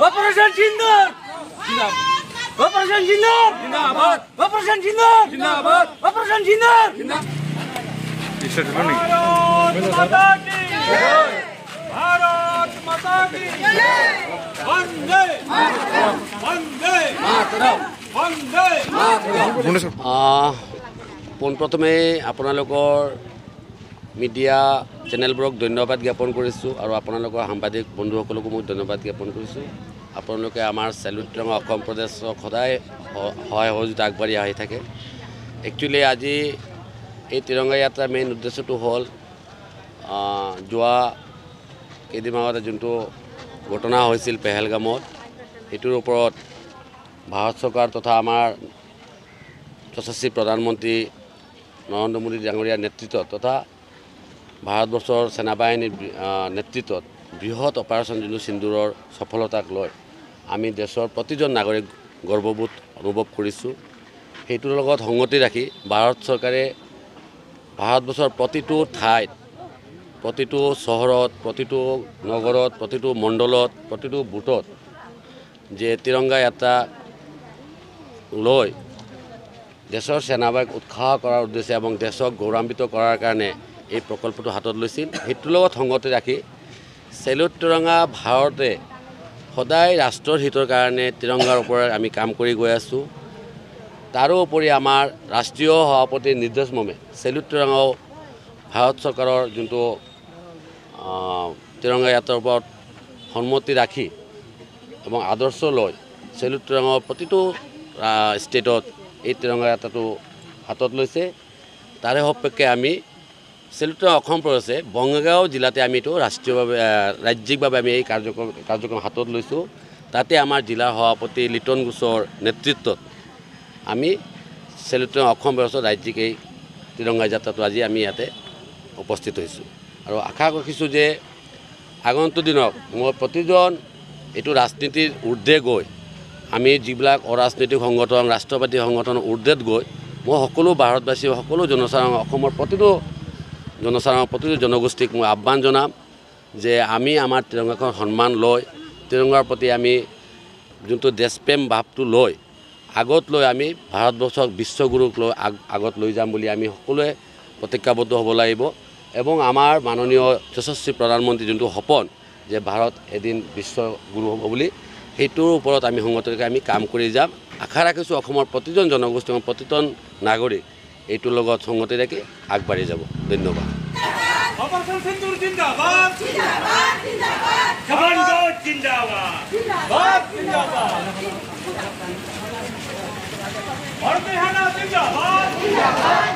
Operation সিন্দুর operation সিন্দুর জিন্দাবাদ operation সিন্দুর জিন্দাবাদ operation সিন্দুর মাতা কি জয় ভারত মাতা কি জয় বন্দে মাতরম বন্দে মাতরম বন্দে মাতরম পোনপ্ৰথমে আপোনালোকৰ মিডিয়া চেনেলবোৰক ধন্যবাদ জ্ঞাপন কৰিছোঁ আৰু আপোনালোকৰ সাংবাদিক বন্ধুসকলকো মই ধন্যবাদ জ্ঞাপন কৰিছোঁ। আপোনালোকে আমাৰ চেলুট তিৰংগা অসম প্ৰদেশক সদায় সহায় সহযোগিতা আগবাঢ়ি আহি থাকে। একচুৱেলি আজি এই তিৰংগা যাত্ৰাৰ মেইন উদ্দেশ্যটো হ'ল যোৱা কেইদিনমান আগতে যোনটো ঘটনা হৈছিল পেহেলগামত, সেইটোৰ ওপৰত ভাৰত চৰকাৰ তথা আমাৰ যশস্বী প্ৰধানমন্ত্ৰী নৰেন্দ্ৰ মোদী ডাঙৰীয়াৰ নেতৃত্বত তথা ভাৰতবৰ্ষৰ সেনাবাহিনীৰ নেতৃত্বত বৃহৎ অপাৰেশ্যন যোনটো সিন্দুৰৰ সফলতাক লৈ আমি দেশৰ প্ৰতিজন নাগৰিক গৰ্ববোধ অনুভৱ কৰিছোঁ। সেইটোৰ লগত সংগতি ৰাখি ভাৰত চৰকাৰে ভাৰতবৰ্ষৰ প্ৰতিটো ঠাইত প্ৰতিটো চহৰত প্ৰতিটো নগৰত প্ৰতিটো মণ্ডলত প্ৰতিটো বুথত যে তিৰংগা যাত্ৰা লৈ দেশৰ সেনাবাহিনীক উৎসাহ কৰাৰ উদ্দেশ্যে এবং দেশক গৌৰৱান্বিত কৰাৰ কাৰণে এই প্ৰকল্পটো হাতত লৈছিল। সেইটোৰ লগত সংগতি ৰাখি চেলুট তিৰংগা ভাৰতে সদায় ৰাষ্ট্ৰৰ হিতৰ কাৰণে তিৰংগাৰ ওপৰত আমি কাম কৰি গৈ আছোঁ। তাৰোপৰি আমাৰ ৰাষ্ট্ৰীয় সভাপতিৰ নিৰ্দেশমৰ্মে চেলুট তিৰংগাও ভাৰত চৰকাৰৰ যোনটো তিৰংগা যাত্ৰাৰ ওপৰত সন্মতি ৰাখি এবং আদৰ্শ লৈ চেলুট তিৰংগাৰ প্ৰতিটো ষ্টেটত এই তিৰংগা যাত্ৰাটো হাতত লৈছে। তাৰে সপক্ষে আমি চেলুট তিৰংগা অসম প্ৰদেশে বঙাইগাঁও জিলাতে আমি এইটো ৰাষ্ট্ৰীয়ভাৱে ৰাজ্যিকভাৱে আমি এই কাৰ্যক্ৰম হাতত লৈছোঁ। তাতে আমাৰ জিলাৰ সভাপতি লিটন ঘোষৰ নেতৃত্বত আমি চেলুট তিৰংগা অসম প্ৰদেশৰ ৰাজ্যিক এই তিৰংগা যাত্ৰাটো আজি আমি ইয়াতে উপস্থিত হৈছোঁ আৰু আশা ৰাখিছোঁ যে আগন্তুক দিনত মই প্ৰতিজন এইটো ৰাজনীতিৰ ঊৰ্ধে গৈ আমি যিবিলাক অৰাজনৈতিক সংগঠন ৰাষ্ট্ৰবাদী সংগঠনৰ ঊৰ্ধত গৈ মই সকলো ভাৰতবাসী সকলো জনসাধাৰণ অসমৰ প্ৰতিটো জনসাধাৰণ প্ৰতিটো জনগোষ্ঠীক মই আহ্বান জনাম যে আমি আমাৰ তিৰংগাখন সন্মান লৈ তিৰংগাৰ প্ৰতি আমি যোনটো দেশপ্ৰেম ভাৱটো লৈ আগত লৈ আমি ভাৰতবৰ্ষক বিশ্বগুৰুক লৈ আগত লৈ যাম বুলি আমি সকলোৱে প্ৰতিজ্ঞাবদ্ধ হ'ব লাগিব এবং আমাৰ মাননীয় যশস্বী প্ৰধানমন্ত্ৰী যোনটো সপোন যে ভাৰত এদিন বিশ্বগুৰু হ'ব বুলি সেইটোৰ ওপৰত আমি সংগতিৰে আমি কাম কৰি যাম। আশা ৰাখিছোঁ অসমৰ প্ৰতিজন জনগোষ্ঠী প্ৰতিজন নাগৰিক এইটোৰ লগত সংগতি ৰাখি আগবাঢ়ি যাব। ধন্যবাদ। অপারেশন সিন্দুর জিন্দাবাদ জিন্দাবাদ জিন্দাবাদ জবানগঞ্জ জিন্দাবাদ জিন্দাবাদ জিন্দাবাদ ভারতীয় সেনা জিন্দাবাদ জিন্দাবাদ